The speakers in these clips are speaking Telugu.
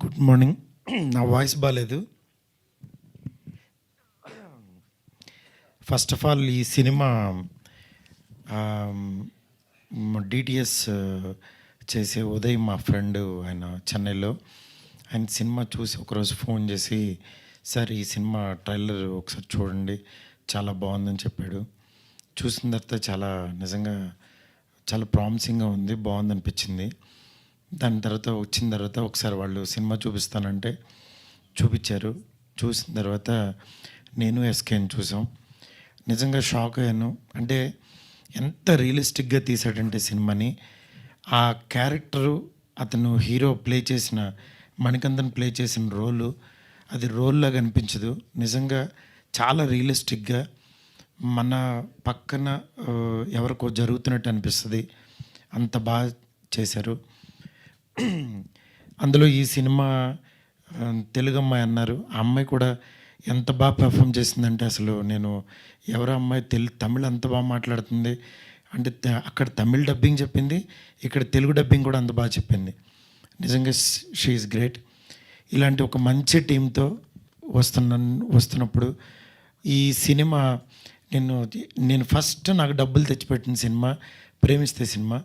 Good morning. నా వాయిస్ బాగాలేదు. ఫస్ట్ ఆఫ్ ఆల్ ఈ సినిమా డిటిఎస్ చేసే ఉదయ్ మా ఫ్రెండ్, ఆయన చెన్నైలో. ఆయన సినిమా చూసి ఒకరోజు ఫోన్ చేసి, సార్ ఈ సినిమా ట్రైలర్ ఒకసారి చూడండి, చాలా బాగుందని చెప్పాడు. చూసిన తర్వాత నిజంగా చాలా ప్రామిసింగ్గా ఉంది, బాగుందనిపించింది. దాని తర్వాత వచ్చిన తర్వాత ఒకసారి వాళ్ళు సినిమా చూపిస్తానంటే చూపించారు. చూసిన తర్వాత నేను ఎస్కేని చూసాం. నిజంగా షాక్ అయ్యాను. అంటే ఎంత రియలిస్టిక్గా తీసాడంటే సినిమాని. ఆ క్యారెక్టరు, అతను హీరో ప్లే చేసిన, మణికందన్ ప్లే చేసిన రోలు, అది రోల్లాగా అనిపించదు. నిజంగా చాలా రియలిస్టిక్గా మన పక్కన ఎవరికో జరుగుతున్నట్టు అనిపిస్తుంది. అంత బాగా చేశారు. అందులో ఈ సినిమా తెలుగు అమ్మాయి అన్నారు. ఆ అమ్మాయి కూడా ఎంత బాగా పెర్ఫామ్ చేసిందంటే, అసలు నేను ఎవరో అమ్మాయి తమిళ్ అంత బాగా మాట్లాడుతుంది అంటే, అక్కడ తమిళ్ డబ్బింగ్ చెప్పింది, ఇక్కడ తెలుగు డబ్బింగ్ కూడా అంత బాగా చెప్పింది. నిజంగా షీ ఈజ్ గ్రేట్. ఇలాంటి ఒక మంచి టీంతో వస్తున్నప్పుడు ఈ సినిమా నేను ఫస్ట్ నాకు డబ్బులు తెచ్చిపెట్టిన సినిమా ప్రేమిస్తే సినిమా.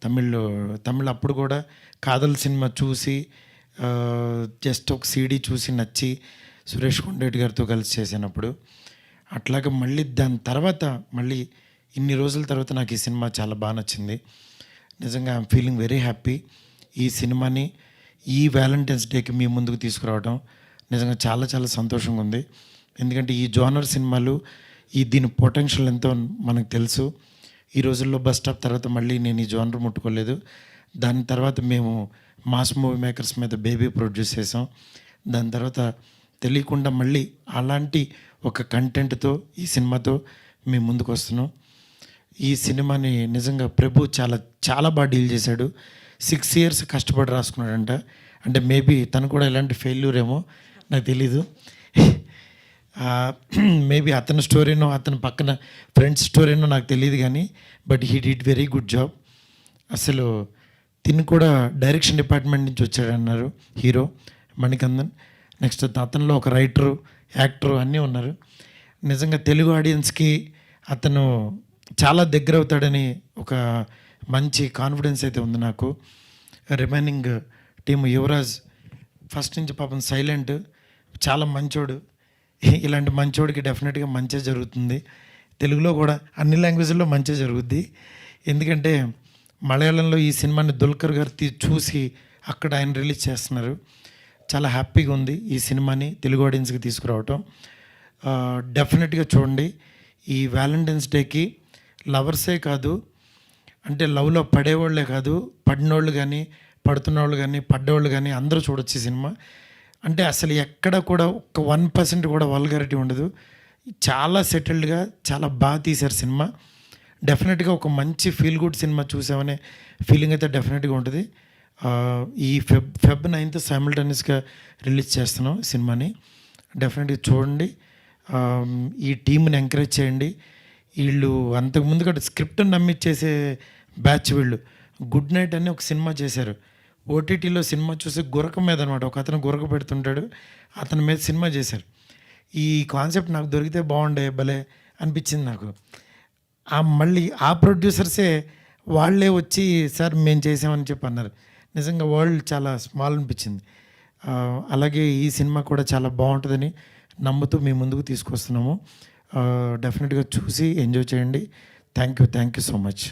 తమిళ్ అప్పుడు కూడా కాదల్ సినిమా చూసి జస్ట్ ఒక సీడీ చూసి నచ్చి సురేష్ కొండరెడ్డి గారితో కలిసి చేసినప్పుడు, అట్లాగే మళ్ళీ దాని తర్వాత మళ్ళీ ఇన్ని రోజుల తర్వాత నాకు ఈ సినిమా చాలా బాగా నచ్చింది. నిజంగా ఐఎమ్ ఫీలింగ్ వెరీ హ్యాపీ. ఈ సినిమాని ఈ వ్యాలంటైన్స్ డేకి మీ ముందుకు తీసుకురావడం నిజంగా చాలా చాలా సంతోషంగా ఉంది. ఎందుకంటే ఈ జోనర్ సినిమాలు దీని పొటెన్షియల్ ఎంతో మనకు తెలుసు. ఈ రోజుల్లో బస్ స్టాప్ తర్వాత మళ్ళీ నేను ఈ జోనర్ ముట్టుకోలేదు. దాని తర్వాత మేము మాస్ మూవీ మేకర్స్ మీద బేబీ ప్రొడ్యూస్ చేసాం. దాని తర్వాత తెలియకుండా మళ్ళీ అలాంటి ఒక కంటెంట్తో ఈ సినిమాతో మేము ముందుకు వస్తున్నాం. ఈ సినిమాని నిజంగా ప్రభు చాలా చాలా బాగా డీల్ చేశాడు. 6 years కష్టపడి రాసుకున్నాడంట. అంటే మేబీ తను కూడా ఇలాంటి ఫెయిల్యూర్ ఏమో నాకు తెలీదు. మేబీ అతని స్టోరీనో అతని పక్కన ఫ్రెండ్స్ స్టోరీనో నాకు తెలియదు, కానీ but he did very good job. అసలు తిని కూడా డైరెక్షన్ డిపార్ట్మెంట్ నుంచి వచ్చాడన్నారు హీరో మణికందన్. నెక్స్ట్ అతనిలో ఒక రైటరు, యాక్టరు అన్నీ ఉన్నారు. నిజంగా తెలుగు ఆడియన్స్కి అతను చాలా దగ్గర అవుతాడని ఒక మంచి కాన్ఫిడెన్స్ అయితే ఉంది నాకు. రిమైనింగ్ టీము యువరాజ్ ఫస్ట్ నుంచి పాపం సైలెంట్, చాలా మంచోడు. ఇలాంటి మంచోడికి డెఫినెట్గా మంచి జరుగుతుంది. తెలుగులో కూడా అన్ని లాంగ్వేజ్లో మంచి జరుగుద్ది. ఎందుకంటే మలయాళంలో ఈ సినిమాని దుల్కర్ గారు చూసి అక్కడ ఆయన రిలీజ్ చేస్తున్నారు. చాలా హ్యాపీగా ఉంది ఈ సినిమాని తెలుగు ఆడియన్స్కి తీసుకురావటం. డెఫినెట్గా చూడండి. ఈ వ్యాలంటైన్స్ డేకి లవర్సే కాదు, అంటే లవ్లో పడేవాళ్ళే కాదు, పడినోళ్ళు కానీ, పడుతున్నవాళ్ళు కానీ, పడ్డవాళ్ళు కానీ అందరూ చూడొచ్చు ఈ సినిమా. అంటే అసలు ఎక్కడ కూడా ఒక 1% కూడా వల్గారిటీ ఉండదు. చాలా సెటిల్డ్గా చాలా బాగా తీశారు సినిమా. డెఫినెట్గా ఒక మంచి ఫీల్ గుడ్ సినిమా చూసామనే ఫీలింగ్ అయితే డెఫినెట్గా ఉంటుంది. ఈ ఫెబ్ 9th సైమల్టేనియస్గా రిలీజ్ చేస్తున్నాం సినిమాని. డెఫినెట్గా చూడండి. ఈ టీంని ఎంకరేజ్ చేయండి. వీళ్ళు అంతకుముందు కూడా స్క్రిప్ట్ని నమ్మిచ్చేసే బ్యాచ్ వీళ్ళు. గుడ్ నైట్ అని ఒక సినిమా చేశారు. ఓటీటీలో సినిమా చూసి గురక మీద అనమాట, ఒక అతను గురక పెడుతుంటాడు, అతని మీద సినిమా చేశారు. ఈ కాన్సెప్ట్ నాకు దొరికితే బాగుండే భలే అనిపించింది నాకు. మళ్ళీ ఆ ప్రొడ్యూసర్సే వాళ్ళే వచ్చి సార్ మేము చేసామని చెప్పి అన్నారు. నిజంగా వరల్డ్ చాలా స్మాల్ అనిపించింది. అలాగే ఈ సినిమా కూడా చాలా బాగుంటుందని నమ్ముతూ మీ ముందుకు తీసుకొస్తున్నాము. డెఫినెట్గా చూసి ఎంజాయ్ చేయండి. Thank you so much.